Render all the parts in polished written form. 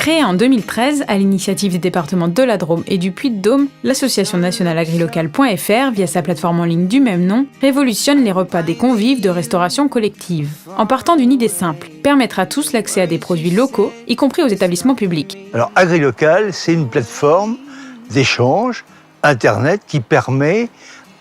Créée en 2013 à l'initiative des départements de la Drôme et du Puy-de-Dôme, l'association nationale agrilocale.fr, via sa plateforme en ligne du même nom, révolutionne les repas des convives de restauration collective. En partant d'une idée simple, permettre à tous l'accès à des produits locaux, y compris aux établissements publics. Alors AgriLocal, c'est une plateforme d'échange Internet qui permet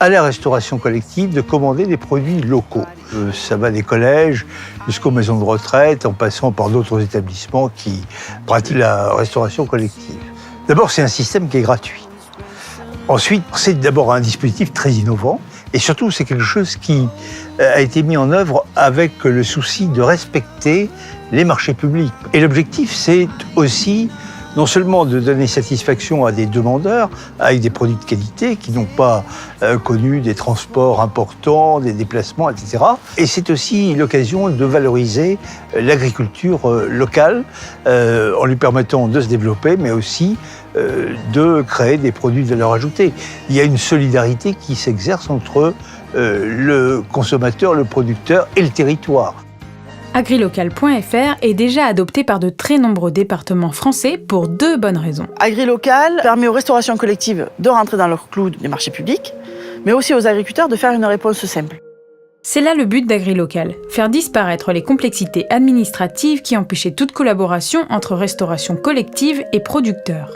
à la restauration collective de commander des produits locaux. Ça va des collèges jusqu'aux maisons de retraite, en passant par d'autres établissements qui pratiquent la restauration collective. D'abord, c'est un système qui est gratuit. Ensuite, c'est d'abord un dispositif très innovant. Et surtout, c'est quelque chose qui a été mis en œuvre avec le souci de respecter les marchés publics. Et l'objectif, c'est aussi non seulement de donner satisfaction à des demandeurs avec des produits de qualité qui n'ont pas connu des transports importants, des déplacements, etc. Et c'est aussi l'occasion de valoriser l'agriculture locale en lui permettant de se développer, mais aussi de créer des produits de valeur ajoutée. Il y a une solidarité qui s'exerce entre le consommateur, le producteur et le territoire. AgriLocal.fr est déjà adopté par de très nombreux départements français pour deux bonnes raisons. AgriLocal permet aux restaurations collectives de rentrer dans leur clou des marchés publics, mais aussi aux agriculteurs de faire une réponse simple. C'est là le but d'AgriLocal, faire disparaître les complexités administratives qui empêchaient toute collaboration entre restauration collective et producteurs.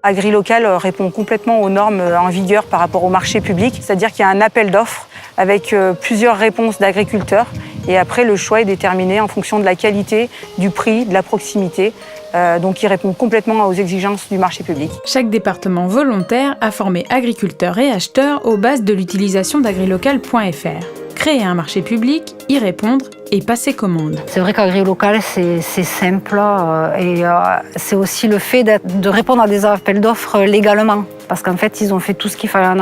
AgriLocal répond complètement aux normes en vigueur par rapport au marché public, c'est-à-dire qu'il y a un appel d'offres avec plusieurs réponses d'agriculteurs et après le choix est déterminé en fonction de la qualité, du prix, de la proximité. Donc il répond complètement aux exigences du marché public. Chaque département volontaire a formé agriculteurs et acheteurs aux bases de l'utilisation d'AgriLocal.fr. Créer un marché public, y répondre et passer commande. C'est vrai qu'AgriLocal, c'est simple et c'est aussi le fait de répondre à des appels d'offres légalement. Parce qu'en fait, ils ont fait tout ce qu'il fallait en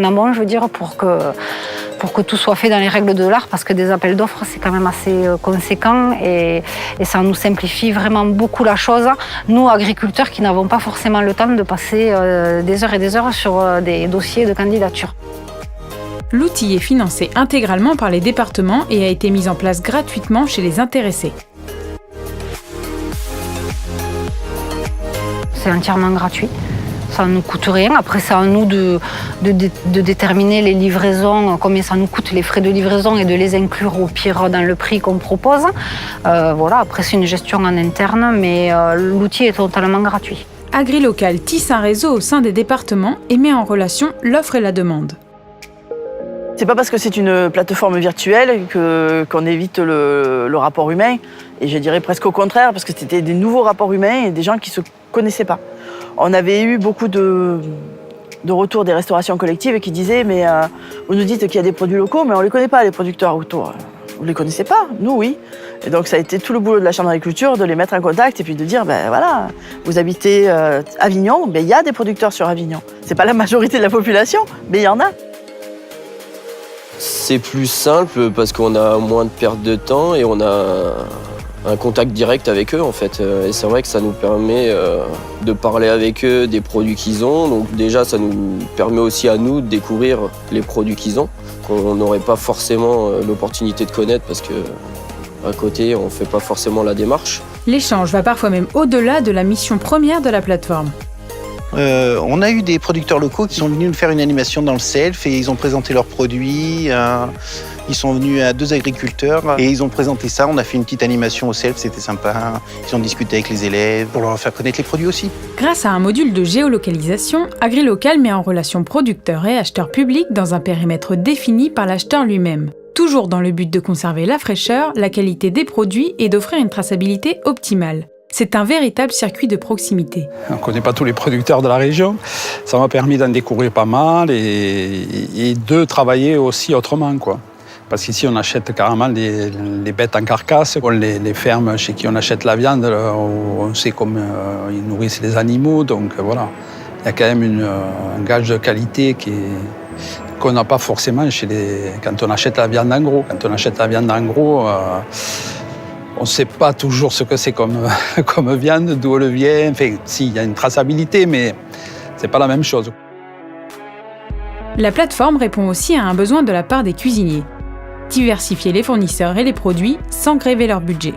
amont, je veux dire, pour que tout soit fait dans les règles de l'art, parce que des appels d'offres, c'est quand même assez conséquent et ça nous simplifie vraiment beaucoup la chose. Nous, agriculteurs, qui n'avons pas forcément le temps de passer des heures et des heures sur des dossiers de candidature. L'outil est financé intégralement par les départements et a été mis en place gratuitement chez les intéressés. C'est entièrement gratuit. Ça ne nous coûte rien. Après, c'est à nous de déterminer les livraisons, combien ça nous coûte les frais de livraison et de les inclure au pire dans le prix qu'on propose. Voilà. Après, c'est une gestion en interne, mais l'outil est totalement gratuit. AgriLocal tisse un réseau au sein des départements et met en relation l'offre et la demande. C'est pas parce que c'est une plateforme virtuelle qu'on évite le rapport humain. Et je dirais presque au contraire, parce que c'était des nouveaux rapports humains et des gens qui ne se connaissaient pas. On avait eu beaucoup de retours des restaurations collectives qui disaient « mais vous nous dites qu'il y a des produits locaux, mais on ne les connaît pas, les producteurs autour. Vous ne les connaissez pas, nous oui. » Et donc ça a été tout le boulot de la Chambre d'agriculture de les mettre en contact et puis de dire « ben voilà, vous habitez Avignon, ben, il y a des producteurs sur Avignon. Ce n'est pas la majorité de la population, mais il y en a. » C'est plus simple parce qu'on a moins de perte de temps et on a un contact direct avec eux en fait. Et c'est vrai que ça nous permet de parler avec eux des produits qu'ils ont. Donc déjà, ça nous permet aussi à nous de découvrir les produits qu'ils ont, qu'on n'aurait pas forcément l'opportunité de connaître parce qu'à côté, on ne fait pas forcément la démarche. L'échange va parfois même au-delà de la mission première de la plateforme. On a eu des producteurs locaux qui sont venus nous faire une animation dans le self et ils ont présenté leurs produits. Ils sont venus à 2 agriculteurs et ils ont présenté ça. On a fait une petite animation au self, c'était sympa. Ils ont discuté avec les élèves pour leur faire connaître les produits aussi. Grâce à un module de géolocalisation, AgriLocal met en relation producteurs et acheteurs publics dans un périmètre défini par l'acheteur lui-même. Toujours dans le but de conserver la fraîcheur, la qualité des produits et d'offrir une traçabilité optimale. C'est un véritable circuit de proximité. On ne connaît pas tous les producteurs de la région. Ça m'a permis d'en découvrir pas mal et de travailler aussi autrement, quoi. Parce qu'ici, on achète carrément les bêtes en carcasse. On les fermes chez qui on achète la viande, on sait comment ils nourrissent les animaux. Donc voilà, il y a quand même un gage de qualité qu'on n'a pas forcément quand on achète la viande en gros. Quand on achète la viande en gros, on ne sait pas toujours ce que c'est comme viande, d'où elle vient. Enfin, si, il y a une traçabilité, mais ce n'est pas la même chose. La plateforme répond aussi à un besoin de la part des cuisiniers. Diversifier les fournisseurs et les produits sans gréver leur budget.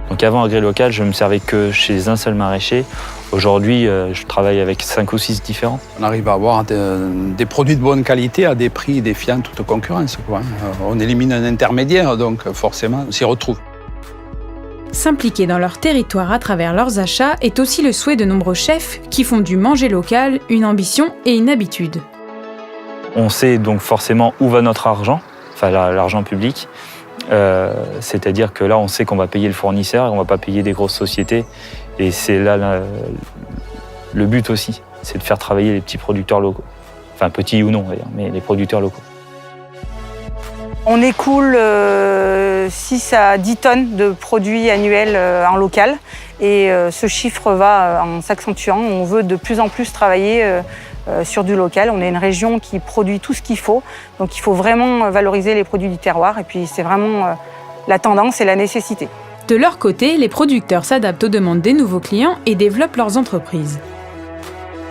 Donc Donc avant AgriLocal, je ne me servais que chez un seul maraîcher. Aujourd'hui, je travaille avec 5 ou 6 différents. On arrive à avoir des produits de bonne qualité à des prix défiant toute concurrence, quoi. On élimine un intermédiaire, donc forcément, on s'y retrouve. S'impliquer dans leur territoire à travers leurs achats est aussi le souhait de nombreux chefs qui font du manger local une ambition et une habitude. On sait donc forcément où va notre argent, enfin l'argent public. C'est-à-dire que là, on sait qu'on va payer le fournisseur et on ne va pas payer des grosses sociétés. Et c'est là le but aussi, c'est de faire travailler les petits producteurs locaux. Enfin, petits ou non d'ailleurs, mais les producteurs locaux. On écoule 6 à 10 tonnes de produits annuels en local et ce chiffre va en s'accentuant. On veut de plus en plus travailler sur du local. On est une région qui produit tout ce qu'il faut, donc il faut vraiment valoriser les produits du terroir et puis c'est vraiment la tendance et la nécessité. De leur côté, les producteurs s'adaptent aux demandes des nouveaux clients et développent leurs entreprises.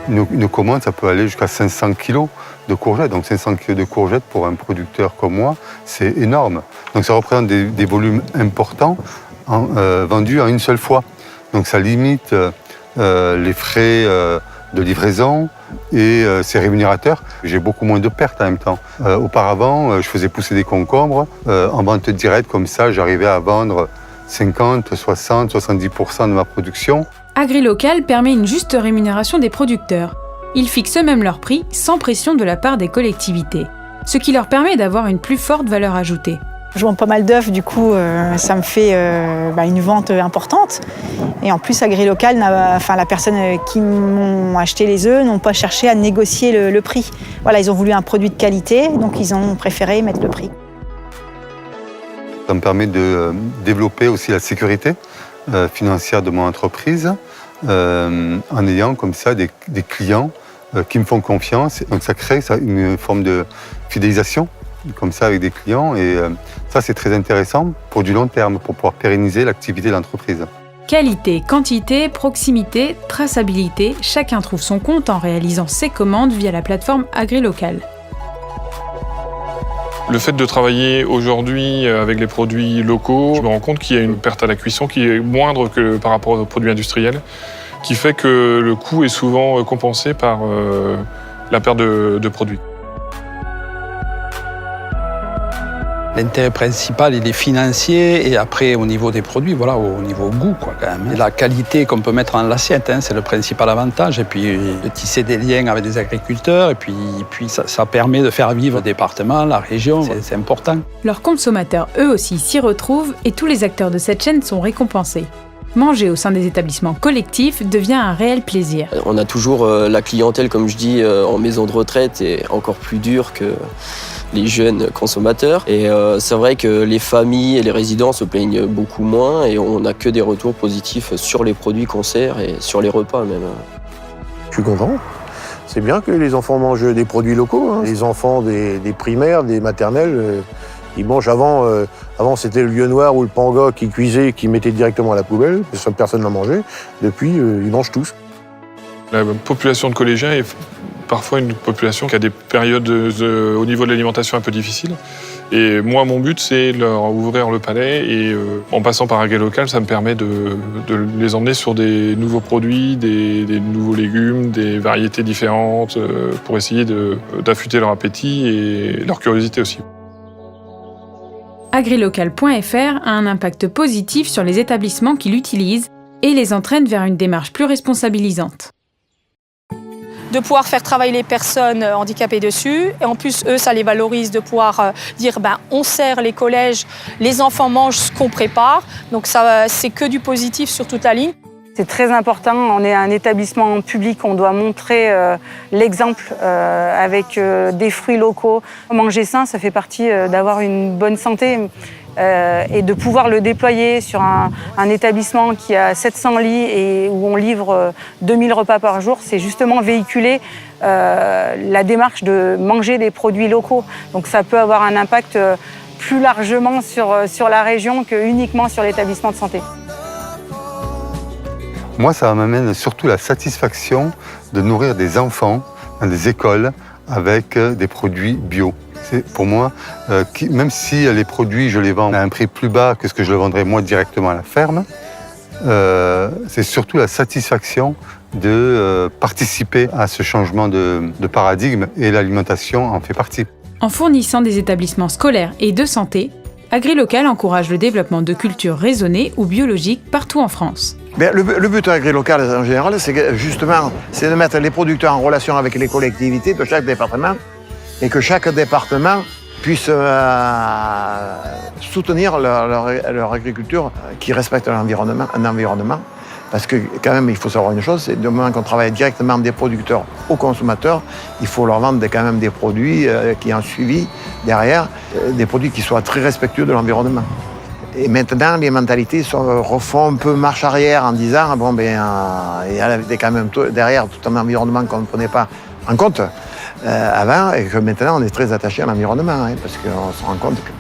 Une commande, ça peut aller jusqu'à 500 kg de courgettes. Donc 500 kg de courgettes pour un producteur comme moi, c'est énorme. Donc ça représente des volumes importants vendus en une seule fois. Donc ça limite les frais de livraison et c'est rémunérateur. J'ai beaucoup moins de pertes en même temps. Auparavant, je faisais pousser des concombres. En vente directe, comme ça, j'arrivais à vendre 50, 60, 70% de ma production. AgriLocal permet une juste rémunération des producteurs. Ils fixent eux-mêmes leur prix sans pression de la part des collectivités, ce qui leur permet d'avoir une plus forte valeur ajoutée. Je vends pas mal d'œufs, du coup, ça me fait une vente importante. Et en plus, AgriLocal, la personne qui m'ont acheté les œufs n'ont pas cherché à négocier le prix. Voilà, ils ont voulu un produit de qualité, donc ils ont préféré mettre le prix. Ça me permet de développer aussi la sécurité financière de mon entreprise en ayant comme ça des clients qui me font confiance. Donc ça crée une forme de fidélisation comme ça avec des clients et ça c'est très intéressant pour du long terme, pour pouvoir pérenniser l'activité de l'entreprise. Qualité, quantité, proximité, traçabilité, chacun trouve son compte en réalisant ses commandes via la plateforme AgriLocal. Le fait de travailler aujourd'hui avec les produits locaux, je me rends compte qu'il y a une perte à la cuisson qui est moindre que par rapport aux produits industriels, qui fait que le coût est souvent compensé par la perte de produits. L'intérêt principal, il est financier et après, au niveau des produits, voilà, au niveau goût, quoi, quand même. Et la qualité qu'on peut mettre dans l'assiette, c'est le principal avantage. Et puis, de tisser des liens avec des agriculteurs. Et puis ça permet de faire vivre le département, la région. C'est important. Leurs consommateurs, eux aussi, s'y retrouvent et tous les acteurs de cette chaîne sont récompensés. Manger au sein des établissements collectifs devient un réel plaisir. On a toujours la clientèle, comme je dis, en maison de retraite est encore plus dure que les jeunes consommateurs. Et c'est vrai que les familles et les résidents se plaignent beaucoup moins et on n'a que des retours positifs sur les produits qu'on sert et sur les repas même. Je suis content. C'est bien que les enfants mangent des produits locaux. Hein. Les enfants des primaires, des maternelles, ils mangent avant c'était le lieu noir ou le panga qui cuisait, qui mettait directement à la poubelle. Personne n'en mangeait. Depuis, ils mangent tous. La population de collégiens est parfois une population qui a des périodes au niveau de l'alimentation un peu difficiles. Et moi, mon but, c'est leur ouvrir le palais. Et en passant par AgriLocal, ça me permet de les emmener sur des nouveaux produits, des nouveaux légumes, des variétés différentes, pour essayer d'affûter leur appétit et leur curiosité aussi. AgriLocal.fr a un impact positif sur les établissements qui l'utilisent et les entraîne vers une démarche plus responsabilisante. De pouvoir faire travailler les personnes handicapées dessus. Et en plus, eux, ça les valorise de pouvoir dire on sert les collèges, les enfants mangent ce qu'on prépare. Donc ça, c'est que du positif sur toute la ligne. C'est très important, on est un établissement public, on doit montrer l'exemple avec des fruits locaux. Manger sain, ça fait partie d'avoir une bonne santé et de pouvoir le déployer sur un établissement qui a 700 lits et où on livre 2000 repas par jour, c'est justement véhiculer la démarche de manger des produits locaux. Donc ça peut avoir un impact plus largement sur la région que uniquement sur l'établissement de santé. Moi, ça m'amène surtout la satisfaction de nourrir des enfants dans des écoles avec des produits bio. C'est pour moi, même si les produits, je les vends à un prix plus bas que ce que je le vendrais moi directement à la ferme, c'est surtout la satisfaction de participer à ce changement de paradigme et l'alimentation en fait partie. En fournissant des établissements scolaires et de santé, AgriLocal encourage le développement de cultures raisonnées ou biologiques partout en France. Le but AgriLocal en général, c'est de mettre les producteurs en relation avec les collectivités de chaque département et que chaque département puisse soutenir leur agriculture qui respecte l'environnement. Parce que quand même, il faut savoir une chose, c'est du moment qu'on travaille directement des producteurs aux consommateurs, il faut leur vendre quand même des produits qui ont suivi derrière, des produits qui soient très respectueux de l'environnement. Et maintenant, les mentalités refont un peu marche arrière en disant il y a quand même derrière tout un environnement qu'on ne prenait pas en compte avant, et que maintenant on est très attaché à l'environnement, parce qu'on se rend compte que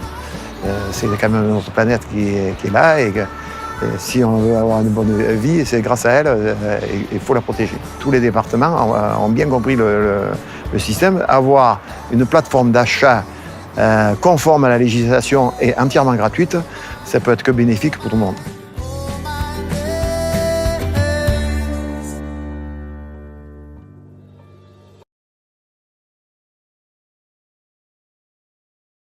c'est quand même notre planète qui est là, et que si on veut avoir une bonne vie, c'est grâce à elle, il faut la protéger. Tous les départements ont bien compris le système. Avoir une plateforme d'achat conforme à la législation et entièrement gratuite, ça peut être que bénéfique pour tout le monde.